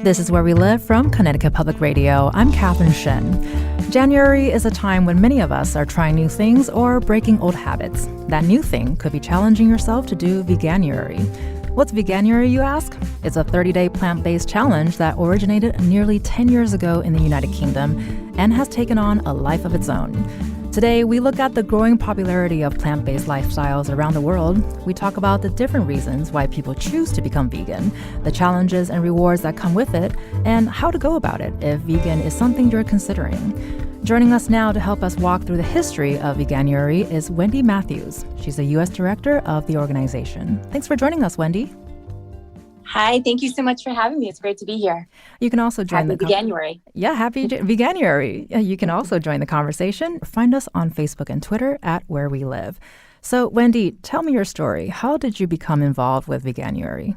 This is Where We Live from Connecticut Public Radio. I'm Catherine Shen. January is a time when many of us are trying new things or breaking old habits. That new thing could be challenging yourself to do Veganuary. What's Veganuary, you ask? It's a 30-day plant-based challenge that originated nearly 10 years ago in the United Kingdom and has taken on a life of its own. Today, we look at the growing popularity of plant-based lifestyles around the world. We talk about the different reasons why people choose to become vegan, the challenges and rewards that come with it, and how to go about it if vegan is something you're considering. Joining us now to help us walk through the history of Veganuary is Wendy Matthews. She's the U.S. director of the organization. Thanks for joining us, Wendy. Hi, thank you so much for having me. It's great to be here. You can also join happy Veganuary. Happy Veganuary. You can also join the conversation. Find us on Facebook and Twitter at Where We Live. So, Wendy, tell me your story. How did you become involved with Veganuary?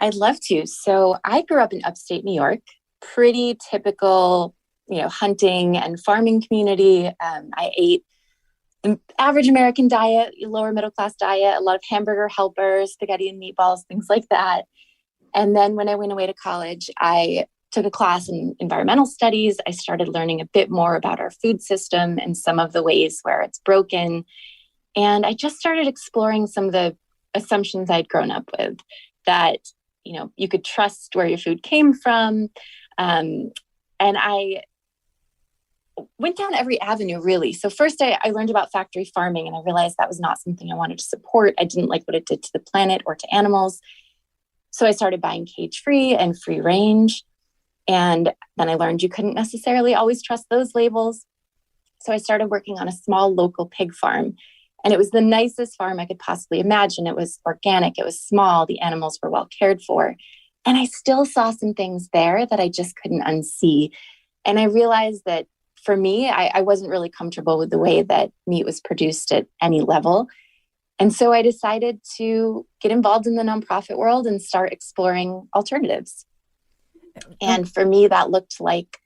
I'd love to. So, I grew up in upstate New York, pretty typical, hunting and farming community. I ate the average American diet, lower middle class diet, a lot of hamburger helpers, spaghetti and meatballs, things like that. And then when I went away to college, I took a class in environmental studies. I started learning a bit more about our food system and some of the ways where it's broken. And I just started exploring some of the assumptions I'd grown up with, that, you could trust where your food came from. And I went down every avenue, really. So first I learned about factory farming, and I realized that was not something I wanted to support. I didn't like what it did to the planet or to animals. So I started buying cage-free and free range. And then I learned you couldn't necessarily always trust those labels. So I started working on a small local pig farm. And it was the nicest farm I could possibly imagine. It was organic. It was small. The animals were well cared for. And I still saw some things there that I just couldn't unsee. And I realized that for me, I wasn't really comfortable with the way that meat was produced at any level. And so I decided to get involved in the nonprofit world and start exploring alternatives. And for me, that looked like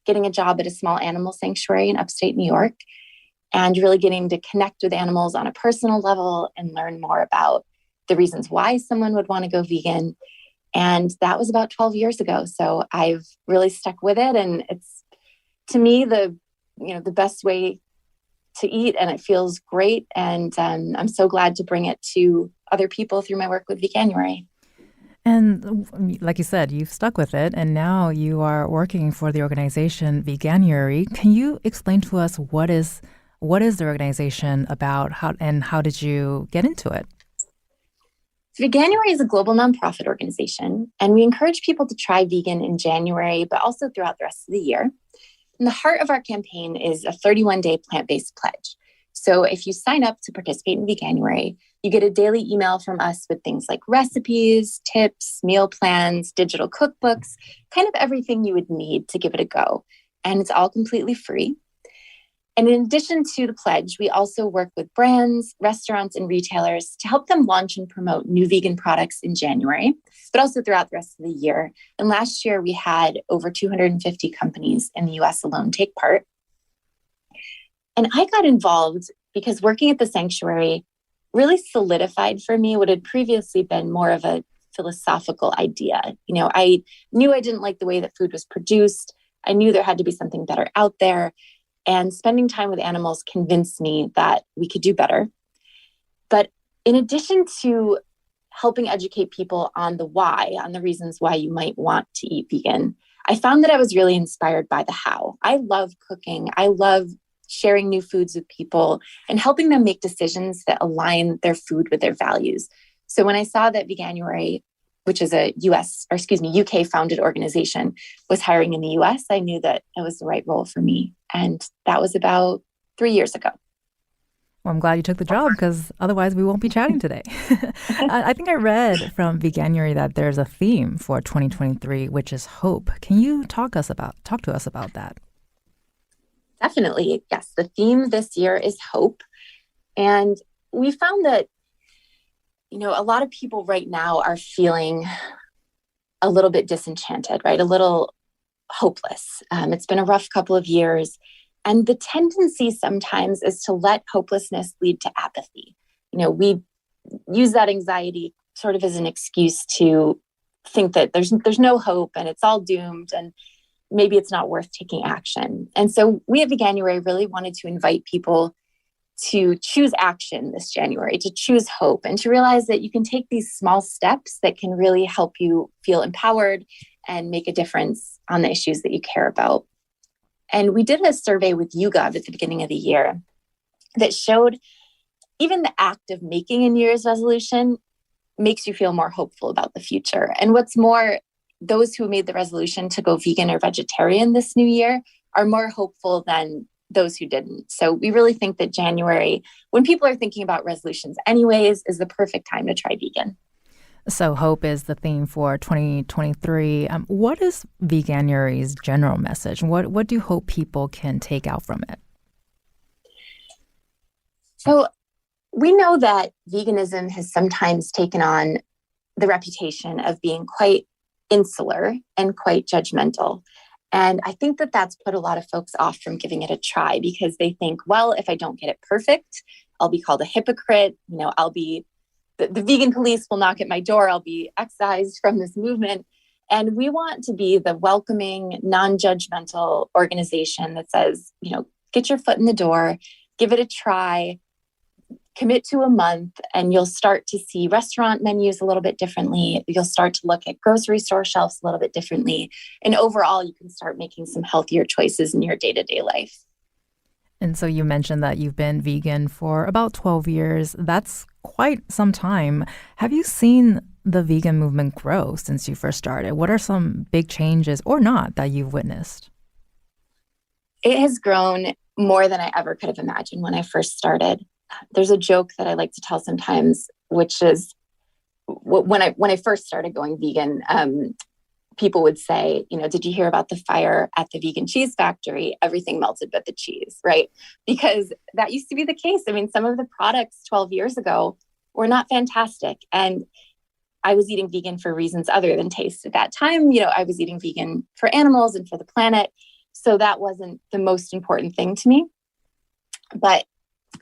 getting a job at a small animal sanctuary in upstate New York and really getting to connect with animals on a personal level and learn more about the reasons why someone would want to go vegan. And that was about 12 years ago. So I've really stuck with it. And it's, to me, the best way to eat, and it feels great. And I'm so glad to bring it to other people through my work with Veganuary. And like you said, you've stuck with it, and now you are working for the organization Veganuary. Can you explain to us what is the organization about, how did you get into it? Veganuary is a global nonprofit organization, and we encourage people to try vegan in January, but also throughout the rest of the year. And the heart of our campaign is a 31-day plant-based pledge. So if you sign up to participate in Veganuary, you get a daily email from us with things like recipes, tips, meal plans, digital cookbooks, kind of everything you would need to give it a go. And it's all completely free. And in addition to the pledge, we also work with brands, restaurants, and retailers to help them launch and promote new vegan products in January, but also throughout the rest of the year. And last year, we had over 250 companies in the US alone take part. And I got involved because working at the sanctuary really solidified for me what had previously been more of a philosophical idea. I knew I didn't like the way that food was produced. I knew there had to be something better out there. And spending time with animals convinced me that we could do better. But in addition to helping educate people on the why, on the reasons why you might want to eat vegan, I found that I was really inspired by the how. I love cooking. I love sharing new foods with people and helping them make decisions that align their food with their values. So when I saw that Veganuary, which is a UK founded organization, was hiring in the US, I knew that it was the right role for me. And that was about 3 years ago. Well, I'm glad you took the job, because otherwise we won't be chatting today. I think I read from Veganuary that there's a theme for 2023, which is hope. Can you talk to us about that? Definitely. Yes. The theme this year is hope. And we found that a lot of people right now are feeling a little bit disenchanted, right? A little hopeless. It's been a rough couple of years. And the tendency sometimes is to let hopelessness lead to apathy. We use that anxiety sort of as an excuse to think that there's no hope and it's all doomed and maybe it's not worth taking action. And so we at Veganuary really wanted to invite people to choose action this January, to choose hope, and to realize that you can take these small steps that can really help you feel empowered and make a difference on the issues that you care about. And we did a survey with YouGov at the beginning of the year that showed even the act of making a New Year's resolution makes you feel more hopeful about the future. And what's more, those who made the resolution to go vegan or vegetarian this new year are more hopeful than those who didn't. So we really think that January, when people are thinking about resolutions anyways, is the perfect time to try vegan. So hope is the theme for 2023. What is Veganuary's general message? What do you hope people can take out from it? So we know that veganism has sometimes taken on the reputation of being quite insular and quite judgmental. And I think that that's put a lot of folks off from giving it a try because they think, well, if I don't get it perfect, I'll be called a hypocrite. I'll be the vegan police will knock at my door. I'll be excised from this movement. And we want to be the welcoming, non-judgmental organization that says, get your foot in the door, give it a try, commit to a month, and you'll start to see restaurant menus a little bit differently. You'll start to look at grocery store shelves a little bit differently. And overall, you can start making some healthier choices in your day-to-day life. And so you mentioned that you've been vegan for about 12 years. That's quite some time. Have you seen the vegan movement grow since you first started? What are some big changes or not that you've witnessed? It has grown more than I ever could have imagined when I first started. There's a joke that I like to tell sometimes, which is when I first started going vegan, people would say, did you hear about the fire at the vegan cheese factory? Everything melted but the cheese, right? Because that used to be the case. I mean, some of the products 12 years ago were not fantastic. And I was eating vegan for reasons other than taste at that time. I was eating vegan for animals and for the planet. So that wasn't the most important thing to me. But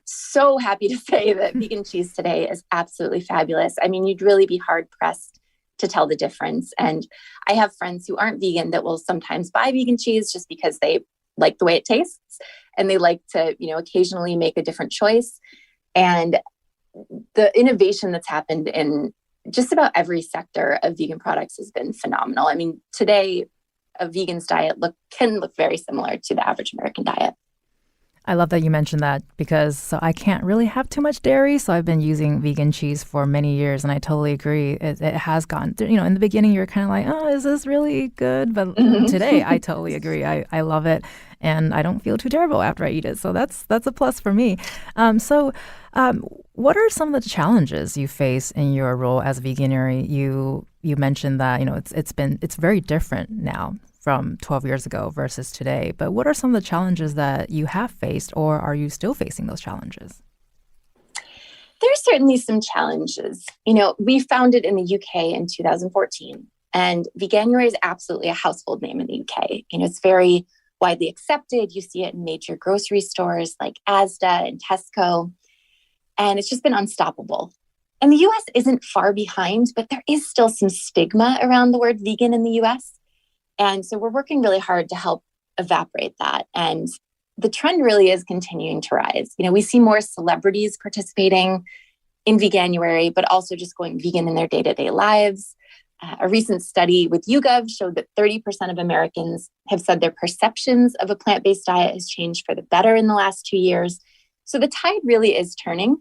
so happy to say that vegan cheese today is absolutely fabulous. I mean, you'd really be hard pressed to tell the difference. And I have friends who aren't vegan that will sometimes buy vegan cheese just because they like the way it tastes and they like to, occasionally make a different choice. And the innovation that's happened in just about every sector of vegan products has been phenomenal. I mean, today a vegan's diet can look very similar to the average American diet. I love that you mentioned that because I can't really have too much dairy. So I've been using vegan cheese for many years. And I totally agree. It has gotten, in the beginning, you're kind of like, oh, is this really good? But today, I totally agree. I love it. And I don't feel too terrible after I eat it. So that's a plus for me. What are some of the challenges you face in your role as Veganuary? You mentioned that, it's very different now from 12 years ago versus today. But what are some of the challenges that you have faced, or are you still facing those challenges? There's certainly some challenges. We founded in the UK in 2014, and Veganuary is absolutely a household name in the UK. It's very widely accepted. You see it in major grocery stores like Asda and Tesco, and it's just been unstoppable. And the US isn't far behind, but there is still some stigma around the word vegan in the US. And so we're working really hard to help evaporate that. And the trend really is continuing to rise. We see more celebrities participating in Veganuary, but also just going vegan in their day-to-day lives. A recent study with YouGov showed that 30% of Americans have said their perceptions of a plant-based diet has changed for the better in the last 2 years. So the tide really is turning.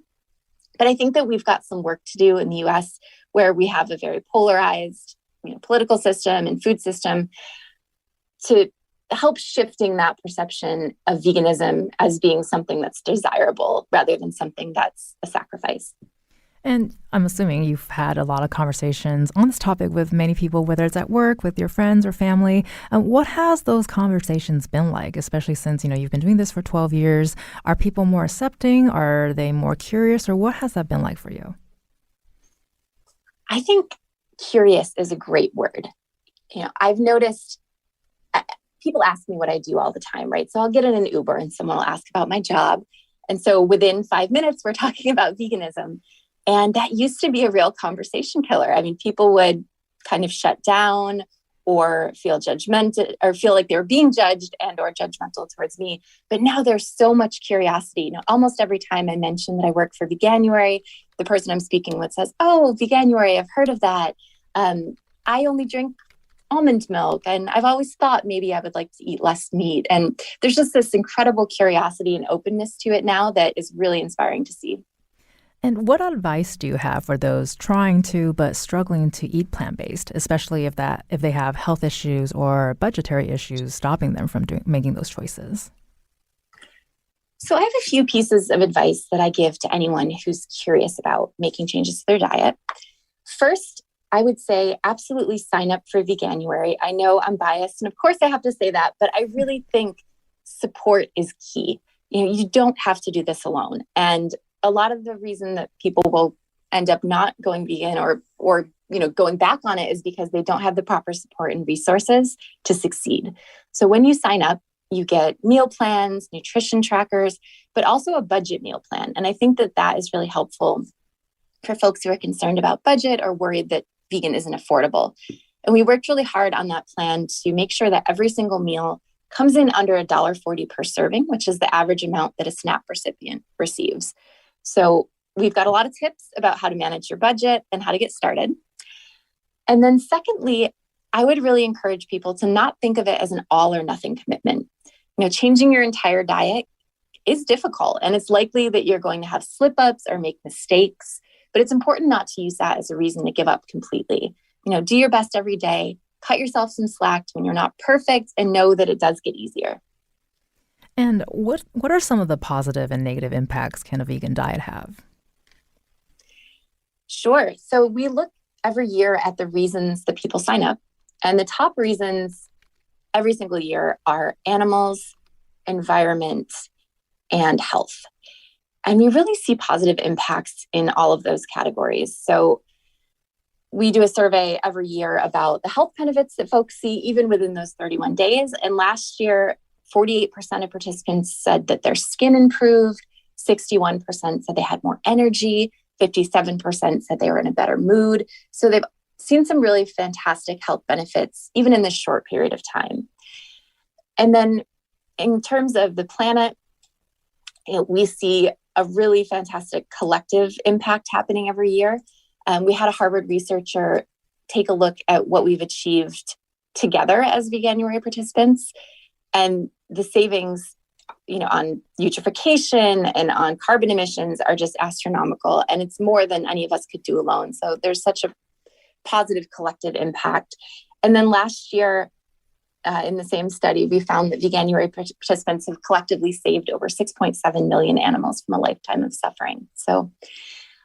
But I think that we've got some work to do in the US where we have a very polarized political system and food system to help shifting that perception of veganism as being something that's desirable rather than something that's a sacrifice. And I'm assuming you've had a lot of conversations on this topic with many people, whether it's at work, with your friends or family. What has those conversations been like, especially since, you've been doing this for 12 years? Are people more accepting? Are they more curious? Or what has that been like for you? I think curious is a great word. I've noticed people ask me what I do all the time, right? So I'll get in an Uber and someone will ask about my job. And so within 5 minutes, we're talking about veganism. And that used to be a real conversation killer. I mean, people would kind of shut down or feel judgmental or feel like they're being judged and or judgmental towards me. But now there's so much curiosity. Almost every time I mention that I work for Veganuary, the person I'm speaking with says, "Oh, Veganuary, I've heard of that. I only drink almond milk, and I've always thought maybe I would like to eat less meat." And there's just this incredible curiosity and openness to it now that is really inspiring to see. And what advice do you have for those trying to but struggling to eat plant-based, especially if they have health issues or budgetary issues stopping them from making those choices? So I have a few pieces of advice that I give to anyone who's curious about making changes to their diet. First, I would say absolutely sign up for Veganuary. I know I'm biased, and of course I have to say that, but I really think support is key. You don't have to do this alone. And a lot of the reason that people will end up not going vegan or going back on it is because they don't have the proper support and resources to succeed. So when you sign up, you get meal plans, nutrition trackers, but also a budget meal plan. And I think that is really helpful for folks who are concerned about budget or worried that vegan isn't affordable. And we worked really hard on that plan to make sure that every single meal comes in under $1.40 per serving, which is the average amount that a SNAP recipient receives. So we've got a lot of tips about how to manage your budget and how to get started. And then secondly, I would really encourage people to not think of it as an all or nothing commitment. Changing your entire diet is difficult, and it's likely that you're going to have slip ups or make mistakes, but it's important not to use that as a reason to give up completely. Do your best every day, cut yourself some slack when you're not perfect, and know that it does get easier. And what are some of the positive and negative impacts can a vegan diet have? Sure. So we look every year at the reasons that people sign up. And the top reasons every single year are animals, environment, and health. And we really see positive impacts in all of those categories. So we do a survey every year about the health benefits that folks see even within those 31 days. And last year, 48% of participants said that their skin improved, 61% said they had more energy, 57% said they were in a better mood. So they've seen some really fantastic health benefits, even in this short period of time. And then in terms of the planet, we see a really fantastic collective impact happening every year. We had a Harvard researcher take a look at what we've achieved together as Veganuary participants. And the savings, on eutrophication and on carbon emissions are just astronomical. And it's more than any of us could do alone. So there's such a positive collective impact. And then last year, in the same study, we found that Veganuary participants have collectively saved over 6.7 million animals from a lifetime of suffering. So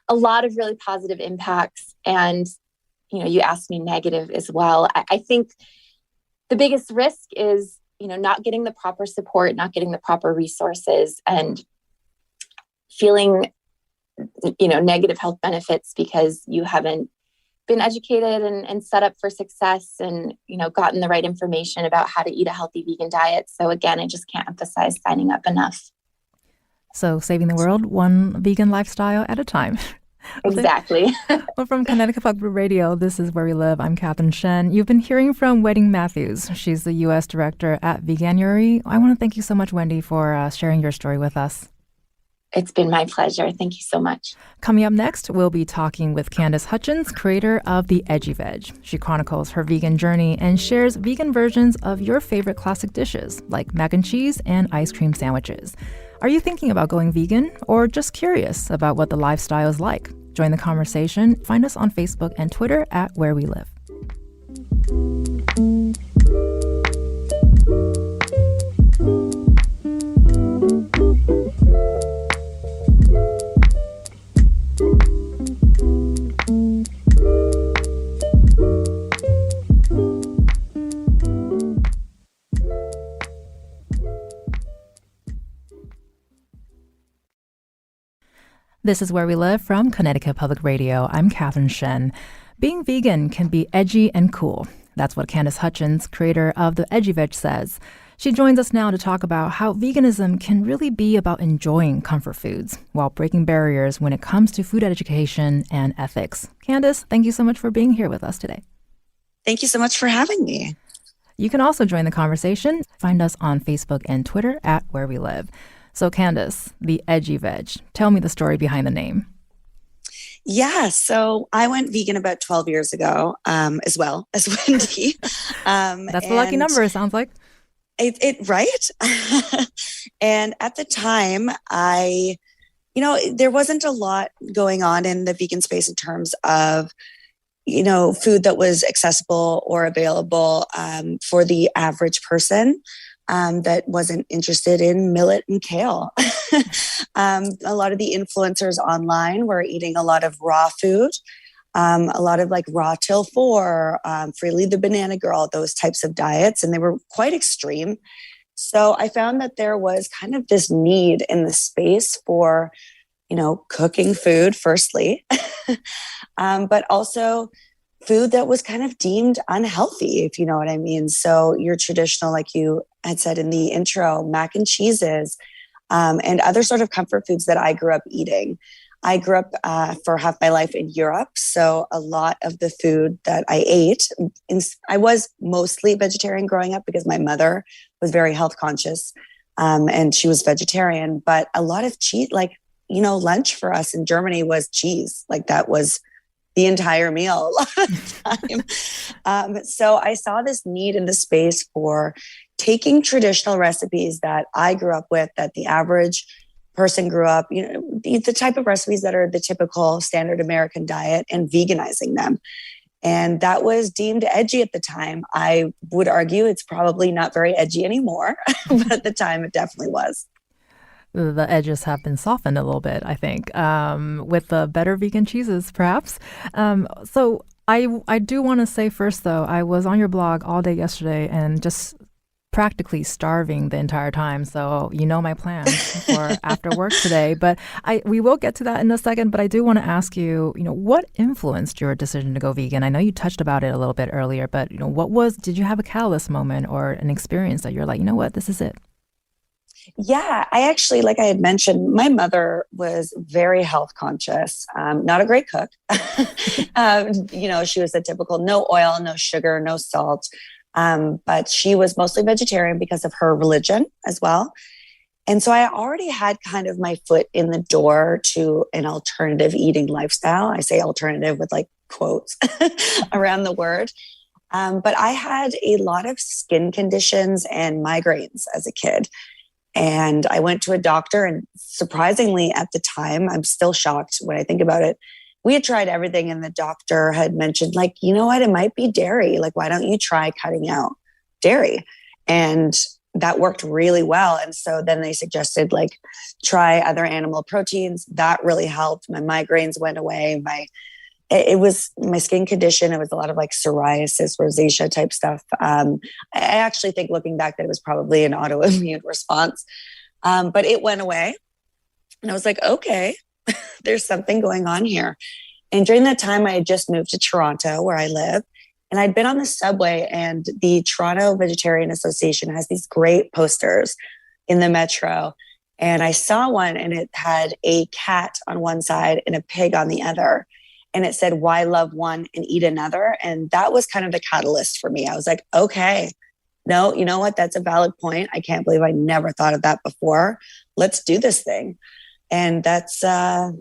a lot of really positive impacts. And, you asked me negative as well. I think the biggest risk is not getting the proper support, not getting the proper resources, and feeling, negative health benefits because you haven't been educated and set up for success and, gotten the right information about how to eat a healthy vegan diet. So again, I just can't emphasize signing up enough. So saving the world one vegan lifestyle at a time. Exactly. Well, from Connecticut Public Radio, this is Where We Live. I'm Catherine Shen. You've been hearing from Wendy Matthews. She's the U.S. Director at Veganuary. I want to thank you so much, Wendy, for sharing your story with us. It's been my pleasure. Thank you so much. Coming up next, we'll be talking with Candace Hutchins, creator of The Edgy Veg. She chronicles her vegan journey and shares vegan versions of your favorite classic dishes, like mac and cheese and ice cream sandwiches. Are you thinking about going vegan or just curious about what the lifestyle is like? Join the conversation. Find us on Facebook and Twitter at Where We Live. This is Where We Live from Connecticut Public Radio. I'm Catherine Shen. Being vegan can be edgy and cool. That's what Candace Hutchins, creator of The Edgy Veg, says. She joins us now to talk about how veganism can really be about enjoying comfort foods while breaking barriers when it comes to food education and ethics. Candace, thank you so much for being here with us today. Thank you so much for having me. You can also join the conversation. Find us on Facebook and Twitter at Where We Live. So, Candace, the edgy veg, tell me the story behind the name. Yeah, so I went vegan about 12 years ago, as well as Wendy. That's the lucky And number, it sounds like. it right? And at the time, there wasn't a lot going on in the vegan space in terms of, food that was accessible or available for the average person that wasn't interested in millet and kale. A lot of the influencers online were eating a lot of raw food, a lot of like raw till four, freely the banana girl, those types of diets, and they were quite extreme. So I found that there was kind of this need in the space for, cooking food, firstly, but also food that was kind of deemed unhealthy, if you know what I mean. So your traditional, like you had said in the intro, mac and cheeses, and other sort of comfort foods that I grew up eating. I grew up for half my life in Europe. So a lot of the food that I ate, I was mostly vegetarian growing up because my mother was very health conscious, and she was vegetarian. But a lot of cheese, like, lunch for us in Germany was cheese. Like that was the entire meal a lot of time. So I saw this need in the space for taking traditional recipes that I grew up with, that the average person grew up, the type of recipes that are the typical standard American diet, and veganizing them. And that was deemed edgy at the time. I would argue it's probably not very edgy anymore, but at the time it definitely was. The edges have been softened a little bit, I think, with the better vegan cheeses, perhaps. So I do want to say first, though, I was on your blog all day yesterday and just practically starving the entire time. So you know my plans for after work today. But we will get to that in a second. But I do want to ask you, what influenced your decision to go vegan? I know you touched about it a little bit earlier, but did you have a catalyst moment or an experience that you're like, what, this is it? Yeah, I actually, like I had mentioned, my mother was very health conscious, not a great cook. She was the typical no oil, no sugar, no salt. But she was mostly vegetarian because of her religion as well. And so I already had kind of my foot in the door to an alternative eating lifestyle. I say alternative with like quotes around the word. But I had a lot of skin conditions and migraines as a kid. And I went to a doctor, and surprisingly at the time, I'm still shocked when I think about it. We had tried everything, and the doctor had mentioned, like, you know what, it might be dairy. Like, why don't you try cutting out dairy? And that worked really well. And so then they suggested, like, try other animal proteins. That really helped. My migraines went away. It was my skin condition. It was a lot of like psoriasis, rosacea type stuff. I actually think, looking back, that it was probably an autoimmune response. But it went away. And I was like, okay, there's something going on here. And during that time, I had just moved to Toronto, where I live. And I'd been on the subway, and the Toronto Vegetarian Association has these great posters in the metro. And I saw one, and it had a cat on one side and a pig on the other. And it said, why love one and eat another? And that was kind of the catalyst for me. I was like, okay, no, you know what? That's a valid point. I can't believe I never thought of that before. Let's do this thing. And that's brought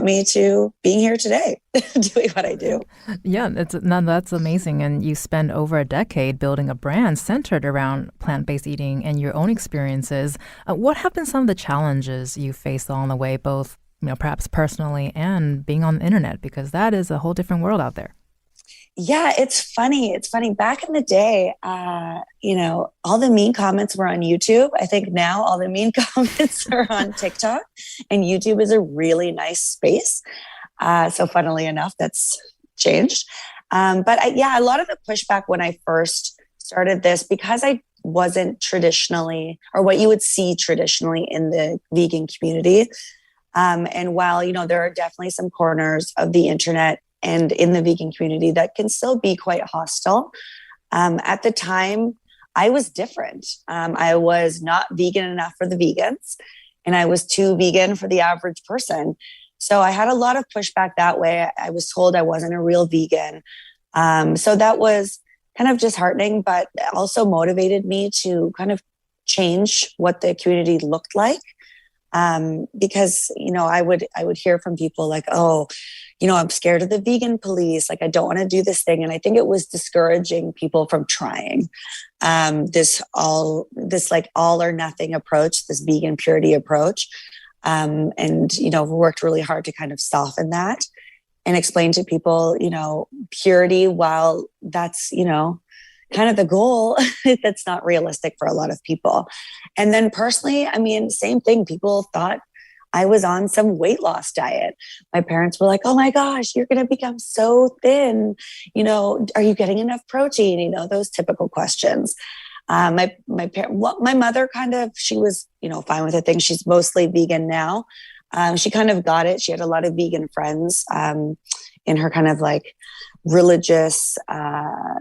me to being here today, doing what I do. Yeah, that's amazing. And you spend over a decade building a brand centered around plant-based eating and your own experiences. What have been some of the challenges you faced along the way, both perhaps personally and being on the internet, because that is a whole different world out there? Yeah, it's funny. It's funny. Back in the day, all the mean comments were on YouTube. I think now all the mean comments are on TikTok, and YouTube is a really nice space. So funnily enough, that's changed. A lot of the pushback when I first started this, because I wasn't traditionally, or what you would see traditionally in the vegan community. And while, there are definitely some corners of the internet and in the vegan community that can still be quite hostile, at the time, I was different. I was not vegan enough for the vegans, and I was too vegan for the average person. So I had a lot of pushback that way. I was told I wasn't a real vegan. So that was kind of disheartening, but also motivated me to kind of change what the community looked like. Because, I would hear from people like, oh, I'm scared of the vegan police. Like, I don't want to do this thing. And I think it was discouraging people from trying, this like all or nothing approach, this vegan purity approach. And, we worked really hard to kind of soften that and explain to people, purity, while that's, kind of the goal, that's not realistic for a lot of people. And then personally, same thing. People thought I was on some weight loss diet. My parents were like, oh my gosh, you're going to become so thin. Are you getting enough protein? Those typical questions. My mother she was, fine with it. Thing. She's mostly vegan now. She kind of got it. She had a lot of vegan friends in her kind of like religious,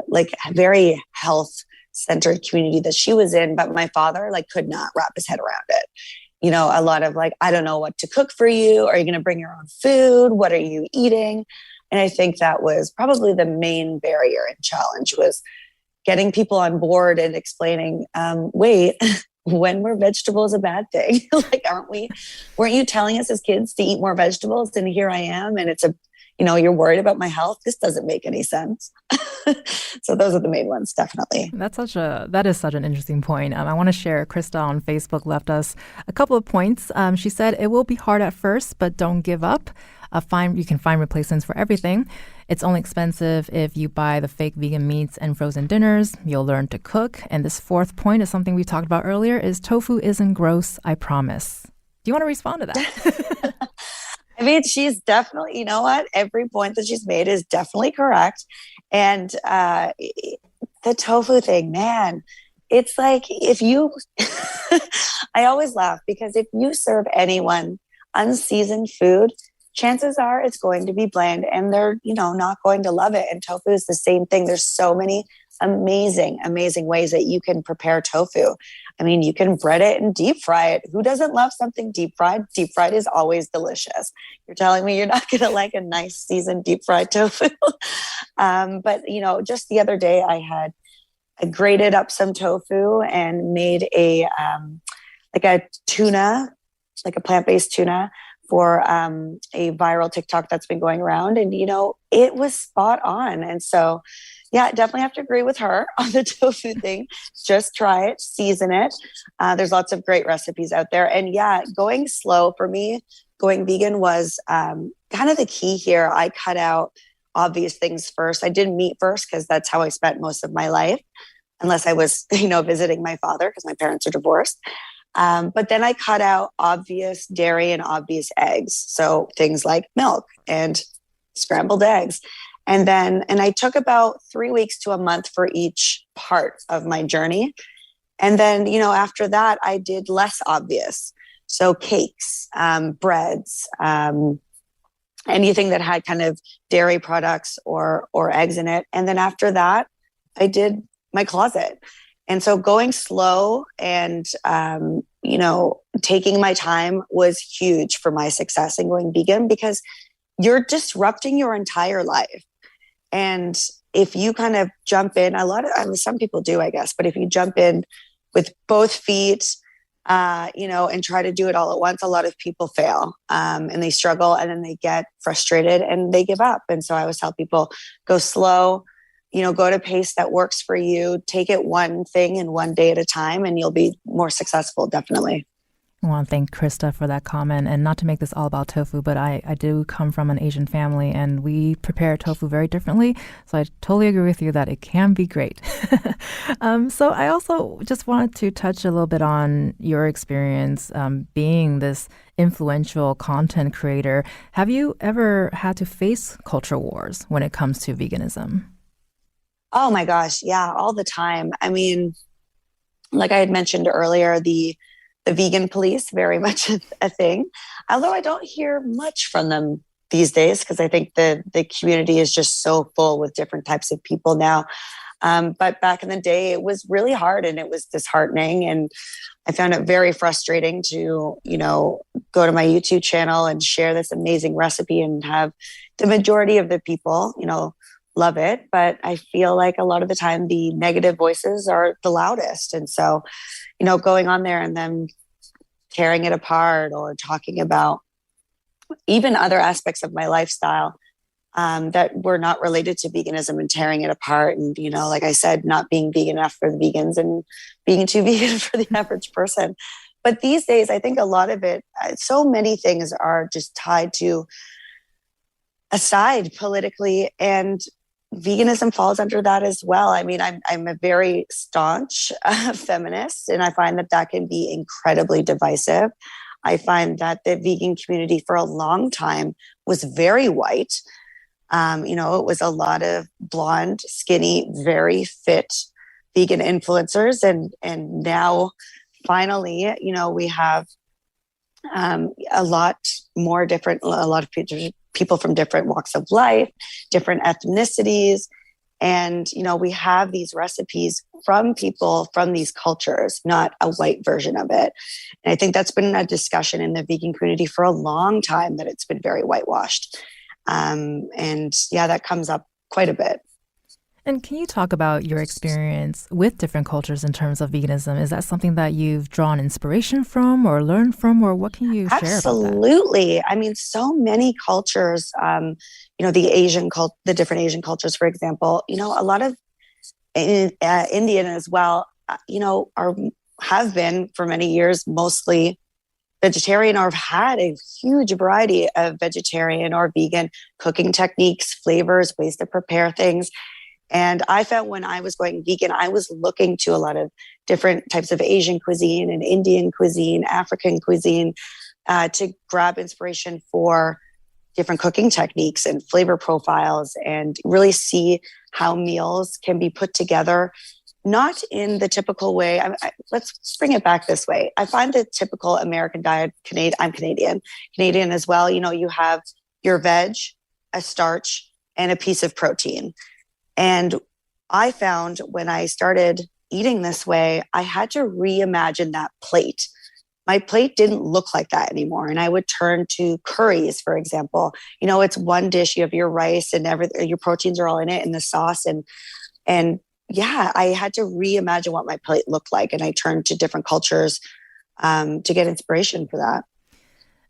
like very health centered community that she was in. But my father like could not wrap his head around it. A lot of like, I don't know what to cook for you. Are you going to bring your own food? What are you eating? And I think that was probably the main barrier and challenge, was getting people on board and explaining, wait, when were vegetables a bad thing? Like, weren't you telling us as kids to eat more vegetables? And here I am. And it's you're worried about my health. This doesn't make any sense. So those are the main ones, definitely. That is such an interesting point. I want to share, Krista on Facebook left us a couple of points. She said, it will be hard at first, but don't give up. You can find replacements for everything. It's only expensive if you buy the fake vegan meats and frozen dinners. You'll learn to cook. And this fourth point is something we talked about earlier, is tofu isn't gross, I promise. Do you want to respond to that? She's definitely, you know what? Every point that she's made is definitely correct. And the tofu thing, man, it's like if you, I always laugh because if you serve anyone unseasoned food, chances are it's going to be bland and they're, not going to love it. And tofu is the same thing. There's so many amazing, amazing ways that you can prepare tofu. You can bread it and deep fry it. Who doesn't love something deep fried? Deep fried is always delicious. You're telling me you're not going to like a nice seasoned deep fried tofu. But, just the other day I grated up some tofu and made a tuna, like a plant-based tuna for a viral TikTok that's been going around. And, it was spot on. And so, yeah, definitely have to agree with her on the tofu thing. Just try it, season it. There's lots of great recipes out there. And yeah, going slow for me, going vegan was kind of the key here. I cut out obvious things first. I did meat first because that's how I spent most of my life, unless I was, visiting my father because my parents are divorced. But then I cut out obvious dairy and obvious eggs. So things like milk and scrambled eggs. And I took about 3 weeks to a month for each part of my journey. And then, after that, I did less obvious. So cakes, breads, anything that had kind of dairy products or eggs in it. And then after that, I did my closet. And so going slow and, taking my time was huge for my success in going vegan, because you're disrupting your entire life. And if you kind of jump in, some people do, I guess, but if you jump in with both feet, and try to do it all at once, a lot of people fail and they struggle and then they get frustrated and they give up. And so I always tell people, go slow, go at a pace that works for you, take it one thing and one day at a time, and you'll be more successful, definitely. I want to thank Krista for that comment, and not to make this all about tofu, but I do come from an Asian family and we prepare tofu very differently. So I totally agree with you that it can be great. So I also just wanted to touch a little bit on your experience being this influential content creator. Have you ever had to face culture wars when it comes to veganism? Oh my gosh. Yeah, all the time. Like I had mentioned earlier, the vegan police, very much a thing. Although I don't hear much from them these days, because I think the community is just so full with different types of people now. But back in the day, it was really hard and it was disheartening. And I found it very frustrating to, go to my YouTube channel and share this amazing recipe and have the majority of the people, love it, but I feel like a lot of the time the negative voices are the loudest. And so, going on there and then tearing it apart or talking about even other aspects of my lifestyle that were not related to veganism and tearing it apart. And, like I said, not being vegan enough for the vegans and being too vegan for the average person. But these days, I think a lot of it, so many things are just tied to a side politically, and veganism falls under that as well. I mean, I'm a very staunch feminist, and I find that can be incredibly divisive. I find that the vegan community for a long time was very white. It was a lot of blonde, skinny, very fit vegan influencers. And now finally, we have a lot of people from different walks of life, different ethnicities. And, we have these recipes from people from these cultures, not a white version of it. And I think that's been a discussion in the vegan community for a long time, that it's been very whitewashed. And yeah, that comes up quite a bit. And can you talk about your experience with different cultures in terms of veganism? Is that something that you've drawn inspiration from or learned from, or what can you share about that? Absolutely. I mean, so many cultures, the different Asian cultures, for example, a lot of Indian as well, have been for many years mostly vegetarian, or have had a huge variety of vegetarian or vegan cooking techniques, flavors, ways to prepare things. And I found when I was going vegan, I was looking to a lot of different types of Asian cuisine and Indian cuisine, African cuisine, to grab inspiration for different cooking techniques and flavor profiles, and really see how meals can be put together, not in the typical way. Let's bring it back this way. I find the typical American diet, I'm Canadian as well. You have your veg, a starch, and a piece of protein. And I found when I started eating this way, I had to reimagine that plate. My plate didn't look like that anymore. And I would turn to curries, for example. It's one dish, you have your rice and your proteins are all in it, and the sauce. And yeah, I had to reimagine what my plate looked like. And I turned to different cultures to get inspiration for that.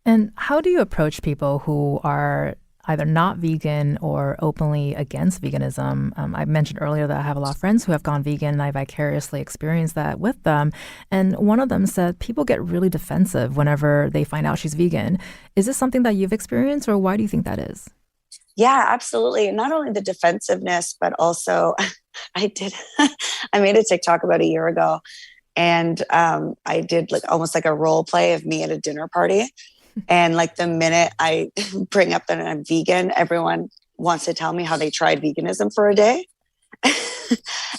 And how do you approach people who are either not vegan or openly against veganism? I mentioned earlier that I have a lot of friends who have gone vegan, and I vicariously experienced that with them. And one of them said people get really defensive whenever they find out she's vegan. Is this something that you've experienced, or why do you think that is? Yeah, absolutely. Not only the defensive,ness, but also I made a TikTok about a year ago, and I did almost like a role play of me at a dinner party. And the minute I bring up that I'm vegan, everyone wants to tell me how they tried veganism for a day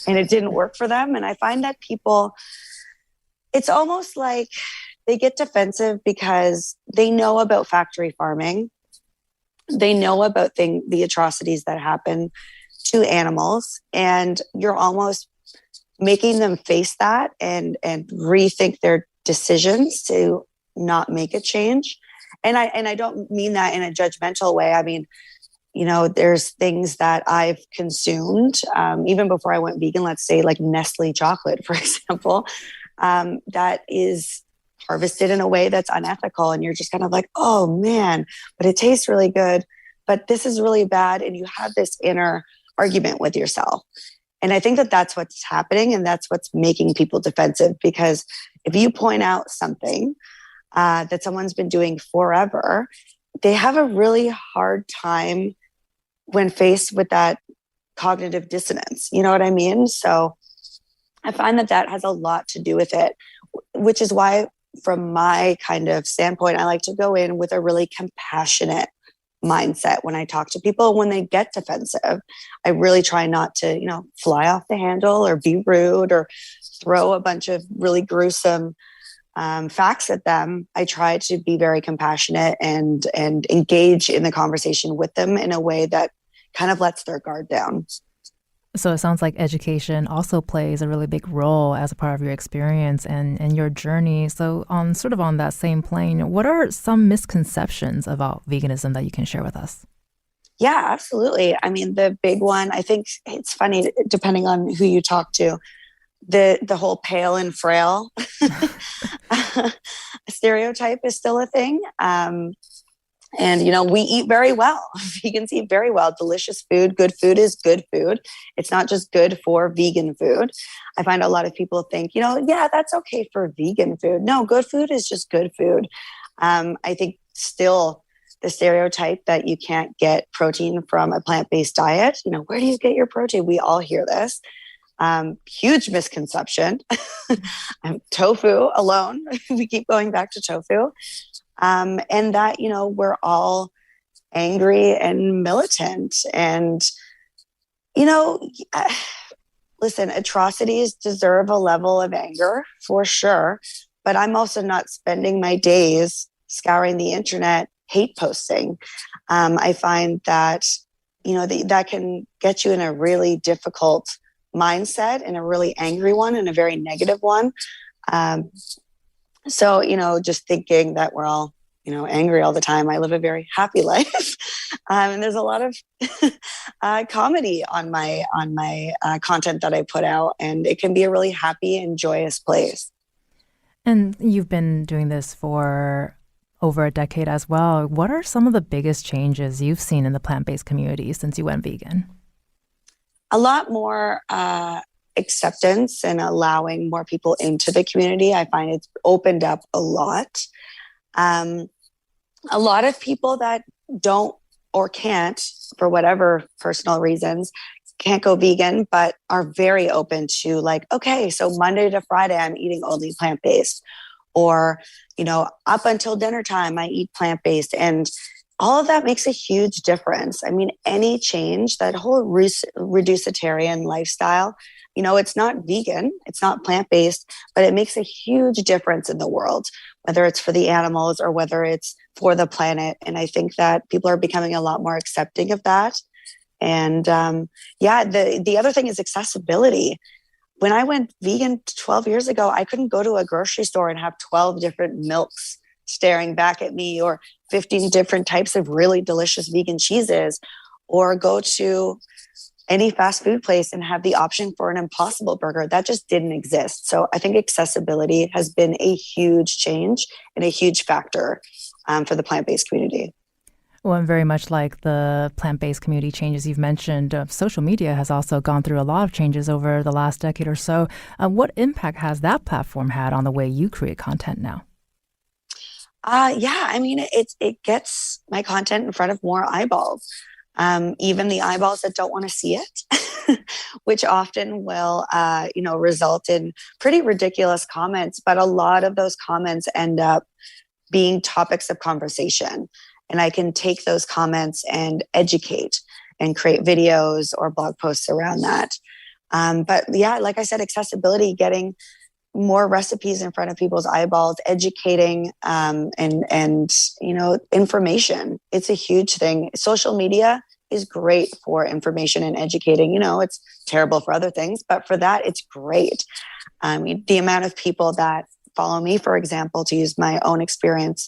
and it didn't work for them. And I find that people, it's almost like they get defensive because they know about factory farming. They know about the atrocities that happen to animals, and you're almost making them face that and rethink their decisions to not make a change. And I don't mean that in a judgmental way. I mean, there's things that I've consumed even before I went vegan, let's say like Nestle chocolate, for example, that is harvested in a way that's unethical. And you're just kind of like, oh man, but it tastes really good, but this is really bad. And you have this inner argument with yourself. And I think that that's what's happening, and that's what's making people defensive, because if you point out something that someone's been doing forever, they have a really hard time when faced with that cognitive dissonance. You know what I mean? So I find that has a lot to do with it, which is why, from my kind of standpoint, I like to go in with a really compassionate mindset when I talk to people. When they get defensive, I really try not to, fly off the handle or be rude or throw a bunch of really gruesome facts at them. I try to be very compassionate and engage in the conversation with them in a way that kind of lets their guard down. So it sounds like education also plays a really big role as a part of your experience and your journey. So on that same plane, what are some misconceptions about veganism that you can share with us? Yeah, absolutely. I mean, the big one, I think it's funny, depending on who you talk to, the whole pale and frail stereotype is still a thing. And, we eat very well. Vegans eat very well. Delicious food. Good food is good food. It's not just good for vegan food. I find a lot of people think, yeah, that's okay for vegan food. No, good food is just good food. I think still the stereotype that you can't get protein from a plant-based diet, where do you get your protein? We all hear this. Huge misconception. Tofu alone. We keep going back to tofu. And that, we're all angry and militant. And, listen, atrocities deserve a level of anger for sure. But I'm also not spending my days scouring the internet, hate posting. I find that, that can get you in a really difficult mindset and a really angry one and a very negative one. So, just thinking that we're all, angry all the time. I live a very happy life. And there's a lot of comedy on my content that I put out, and it can be a really happy and joyous place. And you've been doing this for over a decade as well. What are some of the biggest changes you've seen in the plant-based community since you went vegan? A lot more acceptance and allowing more people into the community. I find it's opened up a lot. A lot of people that don't or can't, for whatever personal reasons, can't go vegan, but are very open to like, okay, so Monday to Friday, I'm eating only plant-based. Or, up until dinner time, I eat plant-based. And all of that makes a huge difference. I mean, any change, that whole reducitarian lifestyle, it's not vegan, it's not plant-based, but it makes a huge difference in the world, whether it's for the animals or whether it's for the planet. And I think that people are becoming a lot more accepting of that. And the other thing is accessibility. When I went vegan 12 years ago, I couldn't go to a grocery store and have 12 different milks staring back at me, or 15 different types of really delicious vegan cheeses, or go to any fast food place and have the option for an Impossible Burger. That just didn't exist. So I think accessibility has been a huge change and a huge factor for the plant-based community. Well, and very much like the plant-based community changes you've mentioned, social media has also gone through a lot of changes over the last decade or so. What impact has that platform had on the way you create content now? I mean, it gets my content in front of more eyeballs, even the eyeballs that don't want to see it, which often will, result in pretty ridiculous comments. But a lot of those comments end up being topics of conversation. And I can take those comments and educate and create videos or blog posts around that. But yeah, like I said, accessibility, getting more recipes in front of people's eyeballs, educating, and information. It's a huge thing. Social media is great for information and educating. It's terrible for other things, but for that, it's great. The amount of people that follow me, for example, to use my own experience,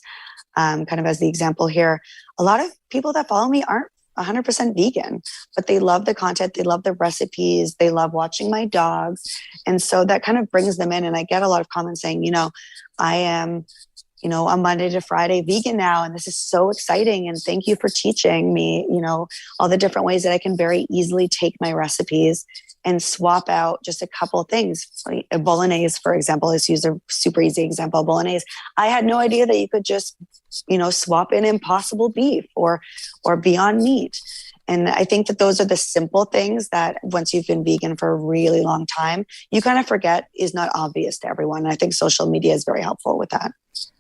kind of as the example here, a lot of people that follow me aren't 100% vegan, but they love the content, they love the recipes, they love watching my dogs. And so that kind of brings them in. And I get a lot of comments saying, I am, a Monday to Friday vegan now, and this is so exciting. And thank you for teaching me, all the different ways that I can very easily take my recipes and swap out just a couple of things. A bolognese, for example, is used a super easy example. Bolognese. I had no idea that you could just, swap in Impossible beef or Beyond Meat. And I think that those are the simple things that once you've been vegan for a really long time, you kind of forget is not obvious to everyone. And I think social media is very helpful with that.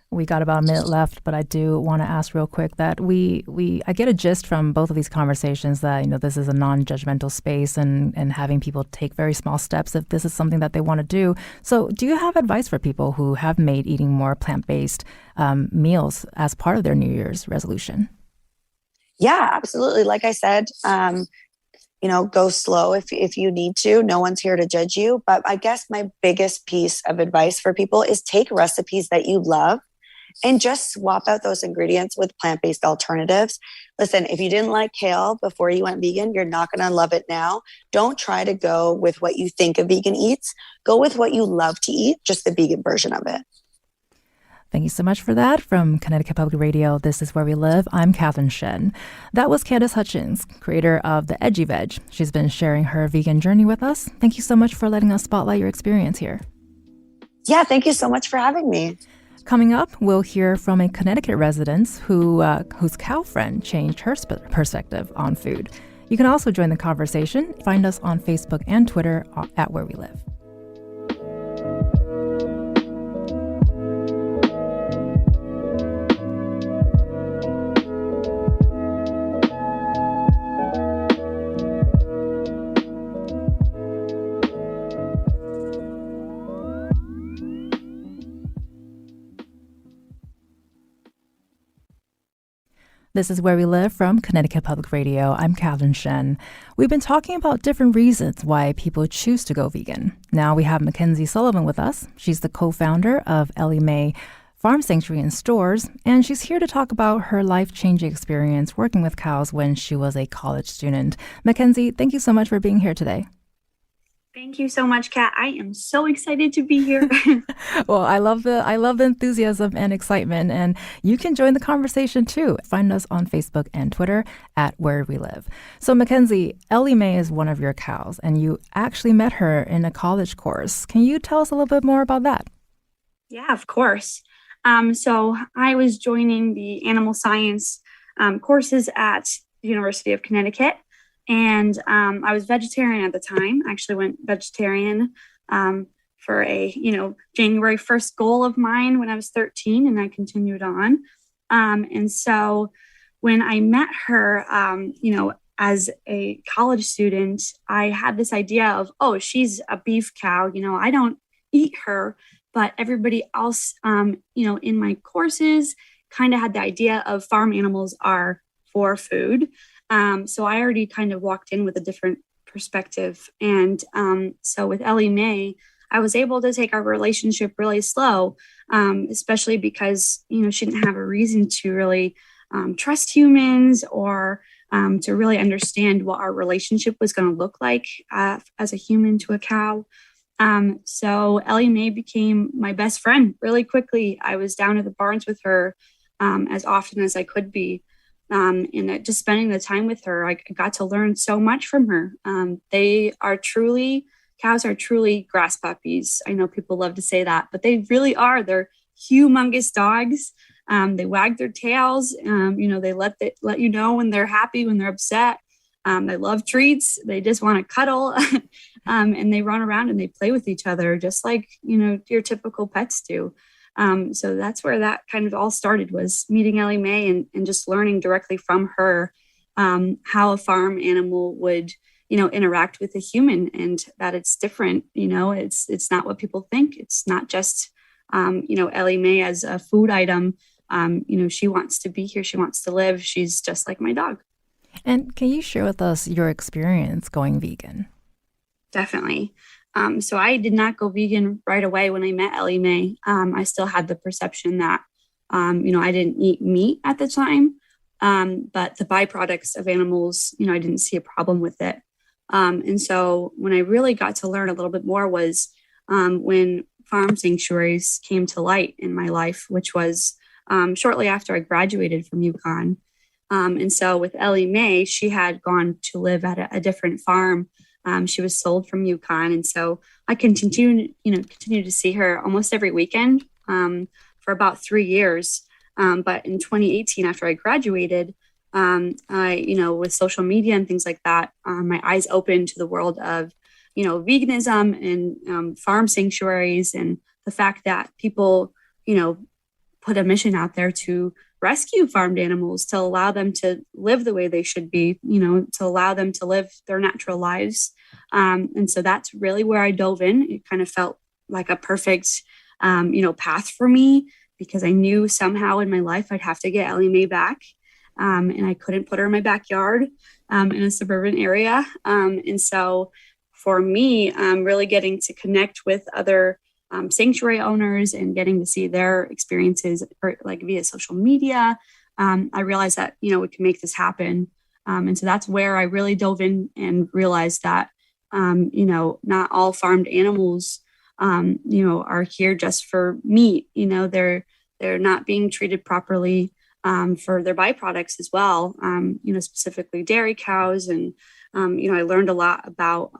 We got about a minute left, but I do want to ask real quick that I get a gist from both of these conversations that, this is a non-judgmental space and having people take very small steps if this is something that they want to do. So do you have advice for people who have made eating more plant-based meals as part of their New Year's resolution? Yeah, absolutely. Like I said, go slow if you need to. No one's here to judge you. But I guess my biggest piece of advice for people is take recipes that you love and just swap out those ingredients with plant-based alternatives. Listen, if you didn't like kale before you went vegan, you're not going to love it now. Don't try to go with what you think a vegan eats. Go with what you love to eat, just the vegan version of it. Thank you so much for that. From Connecticut Public Radio, this is Where We Live. I'm Catherine Shen. That was Candace Hutchins, creator of the Edgy Veg. She's been sharing her vegan journey with us. Thank you so much for letting us spotlight your experience here. Yeah, thank you so much for having me. Coming up, we'll hear from a Connecticut resident whose cow friend changed her perspective on food. You can also join the conversation. Find us on Facebook and Twitter at Where We Live. This is Where We Live from Connecticut Public Radio. I'm Catherine Shen. We've been talking about different reasons why people choose to go vegan. Now we have Mackenzie Sullivan with us. She's the co-founder of Ellie Mae Farm Sanctuary and Stores, and she's here to talk about her life-changing experience working with cows when she was a college student. Mackenzie, thank you so much for being here today. Thank you so much, Kat. I am so excited to be here. Well, I love the enthusiasm and excitement, and you can join the conversation too. Find us on Facebook and Twitter at Where We Live. So, Mackenzie, Ellie Mae is one of your cows, and you actually met her in a college course. Can you tell us a little bit more about that? Yeah, of course. So I was joining the animal science courses at the University of Connecticut. And I was vegetarian at the time. I actually went vegetarian for a, January 1st goal of mine when I was 13, and I continued on. And so when I met her, as a college student, I had this idea of, oh, she's a beef cow. I don't eat her, but everybody else, in my courses kind of had the idea of farm animals are for food. So I already kind of walked in with a different perspective. And so with Ellie Mae, I was able to take our relationship really slow, especially because, she didn't have a reason to really trust humans or to really understand what our relationship was going to look like as a human to a cow. So Ellie Mae became my best friend really quickly. I was down at the barns with her as often as I could be. And just spending the time with her, I got to learn so much from her. Cows are truly grass puppies. I know people love to say that, but they really are. They're humongous dogs. They wag their tails. They let you know when they're happy, when they're upset. They love treats. They just want to cuddle, and they run around and they play with each other, just like, your typical pets do. So that's where that kind of all started, was meeting Ellie Mae and just learning directly from her how a farm animal would, interact with a human, and that it's different. It's not what people think. It's not just, Ellie Mae as a food item. She wants to be here. She wants to live. She's just like my dog. And can you share with us your experience going vegan? Definitely. So I did not go vegan right away when I met Ellie Mae. I still had the perception that, I didn't eat meat at the time, but the byproducts of animals, I didn't see a problem with it. And so when I really got to learn a little bit more was when farm sanctuaries came to light in my life, which was shortly after I graduated from UConn. And so with Ellie Mae, she had gone to live at a different farm. She was sold from UConn. And so I continued to see her almost every weekend for about 3 years. But in 2018, after I graduated, with social media and things like that, my eyes opened to the world of, veganism and farm sanctuaries, and the fact that people, put a mission out there to rescue farmed animals, to allow them to live the way they should be, to allow them to live their natural lives. And so that's really where I dove in. It kind of felt like a perfect, path for me, because I knew somehow in my life I'd have to get Ellie Mae back. And I couldn't put her in my backyard in a suburban area. And so for me, really getting to connect with other sanctuary owners and getting to see their experiences like via social media, I realized that, we can make this happen. And so that's where I really dove in and realized that, not all farmed animals, are here just for meat. They're not being treated properly for their byproducts as well, specifically dairy cows. And, I learned a lot about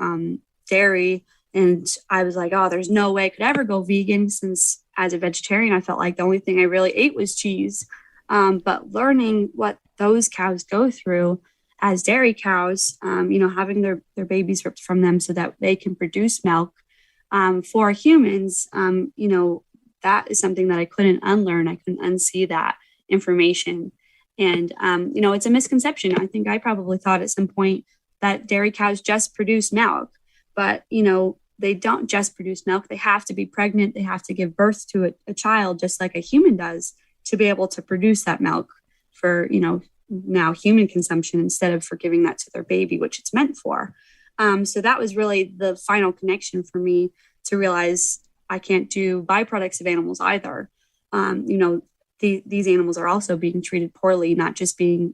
dairy, and I was like, oh, there's no way I could ever go vegan, since as a vegetarian, I felt like the only thing I really ate was cheese. But learning what those cows go through as dairy cows, having their babies ripped from them so that they can produce milk for humans, that is something that I couldn't unlearn. I couldn't unsee that information. And, it's a misconception. I think I probably thought at some point that dairy cows just produce milk, but, they don't just produce milk. They have to be pregnant. They have to give birth to a child, just like a human does, to be able to produce that milk for, now human consumption, instead of for giving that to their baby, which it's meant for. So that was really the final connection for me to realize I can't do byproducts of animals either. These animals are also being treated poorly, not just being,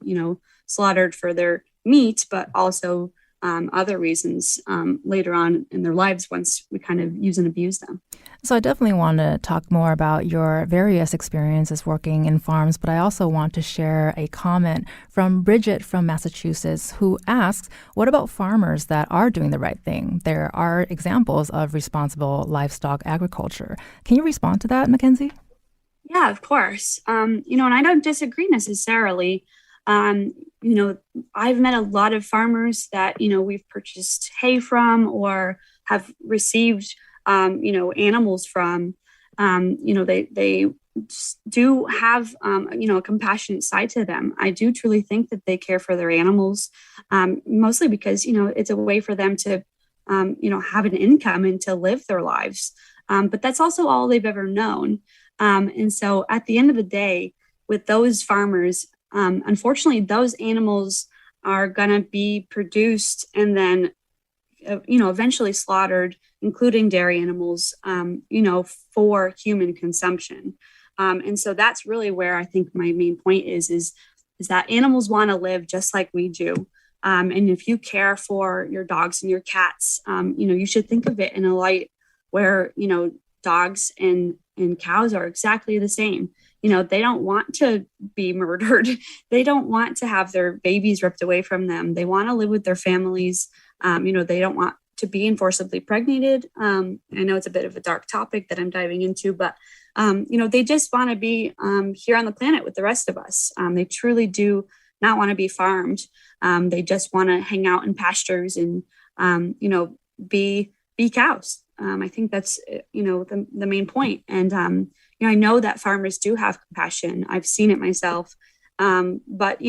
slaughtered for their meat, but also other reasons later on in their lives once we kind of use and abuse them. So I definitely want to talk more about your various experiences working in farms, but I also want to share a comment from Bridget from Massachusetts, who asks, what about farmers that are doing the right thing? There are examples of responsible livestock agriculture. Can you respond to that, Mackenzie? Yeah, of course. And I don't disagree necessarily. I've met a lot of farmers that, we've purchased hay from or have received, animals from. They do have, a compassionate side to them. I do truly think that they care for their animals, mostly because, it's a way for them to, have an income and to live their lives. But that's also all they've ever known. And so at the end of the day, with those farmers, unfortunately, those animals are going to be produced and then, eventually slaughtered, including dairy animals, for human consumption. And so that's really where I think my main point is that animals want to live just like we do. And if you care for your dogs and your cats, you should think of it in a light where, dogs and cows are exactly the same. They don't want to be murdered. They don't want to have their babies ripped away from them. They want to live with their families. They don't want to be forcibly pregnated. I know it's a bit of a dark topic that I'm diving into, but, they just want to be here on the planet with the rest of us. They truly do not want to be farmed. They just want to hang out in pastures and, be cows. I think that's, the main point. And, I know that farmers do have compassion. I've seen it myself. But,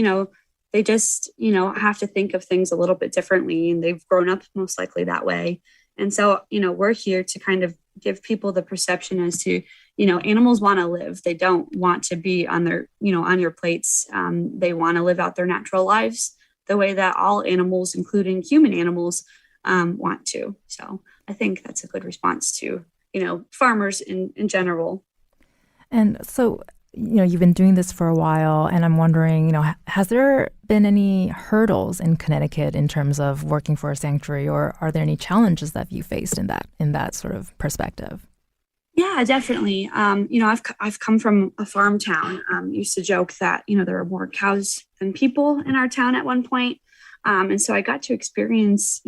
they just, have to think of things a little bit differently, and they've grown up most likely that way. And so, we're here to kind of give people the perception as to, animals want to live. They don't want to be on their, on your plates. They want to live out their natural lives the way that all animals, including human animals, want to. So I think that's a good response to, farmers in general. And so, you've been doing this for a while, and I'm wondering, has there been any hurdles in Connecticut in terms of working for a sanctuary, or are there any challenges that you faced in that sort of perspective? Yeah, definitely. I've come from a farm town. Used to joke that, there were more cows than people in our town at one point. And so I got to experience,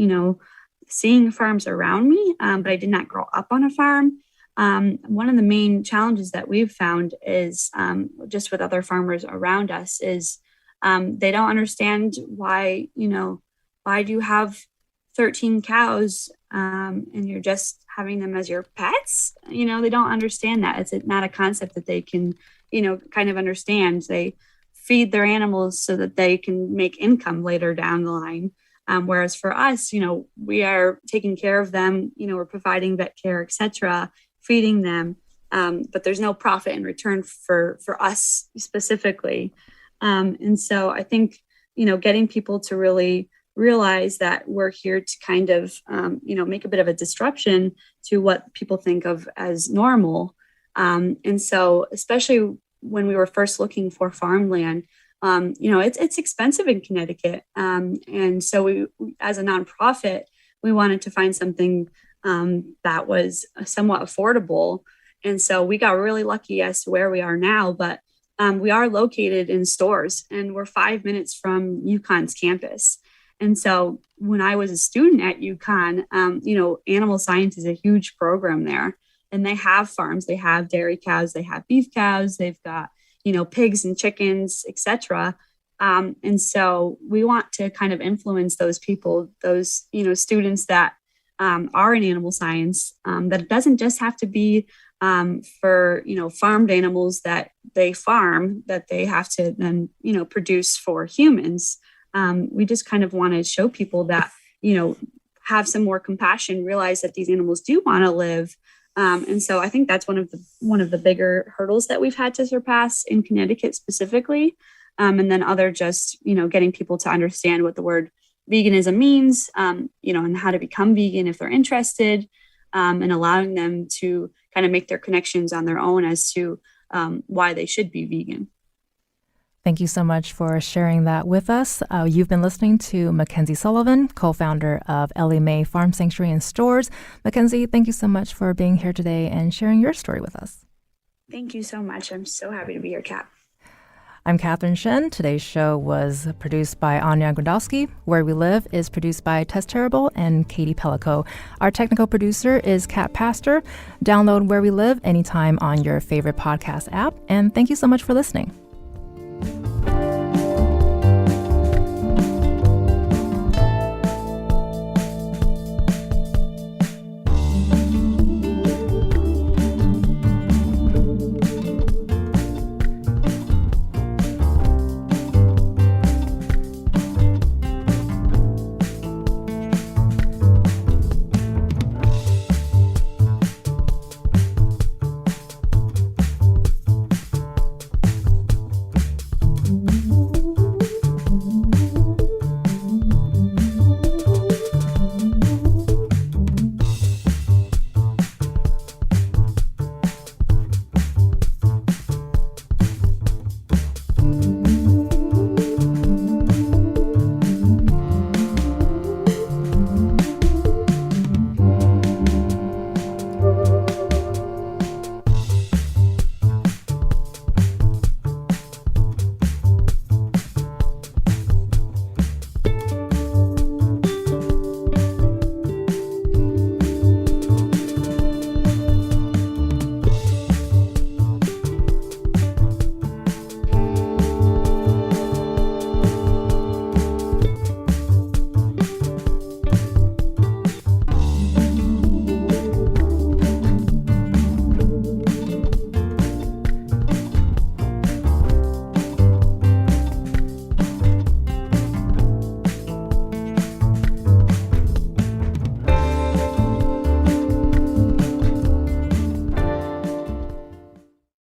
seeing farms around me, but I did not grow up on a farm. One of the main challenges that we've found is just with other farmers around us is they don't understand why do you have 13 cows and you're just having them as your pets? They don't understand that. It's not a concept that they can, kind of understand. They feed their animals so that they can make income later down the line. Whereas for us, we are taking care of them, we're providing vet care, etc., feeding them, but there's no profit in return for us specifically. And so I think, getting people to really realize that we're here to kind of, make a bit of a disruption to what people think of as normal. And so, especially when we were first looking for farmland, it's expensive in Connecticut. And so we, as a nonprofit, we wanted to find something that was somewhat affordable. And so we got really lucky as to where we are now, but we are located in Stores, and we're 5 minutes from UConn's campus. And so when I was a student at UConn, animal science is a huge program there, and they have farms, they have dairy cows, they have beef cows, they've got, pigs and chickens, etc. And so we want to kind of influence those people, those, students that are in animal science, that it doesn't just have to be for, farmed animals that they farm, that they have to then, produce for humans. We just kind of want to show people that, have some more compassion, realize that these animals do want to live. And so I think that's one of the bigger hurdles that we've had to surpass in Connecticut specifically. And then other just, getting people to understand what the word veganism means, and how to become vegan if they're interested, and allowing them to kind of make their connections on their own as to why they should be vegan. Thank you so much for sharing that with us. You've been listening to Mackenzie Sullivan, co-founder of Ellie Mae Farm Sanctuary and Stores. Mackenzie, thank you so much for being here today and sharing your story with us. Thank you so much. I'm so happy to be here, Kat. I'm Catherine Shen. Today's show was produced by Anya Grandowski. Where We Live is produced by Tess Terrible and Katie Pellico. Our technical producer is Kat Pastor. Download Where We Live anytime on your favorite podcast app. And thank you so much for listening.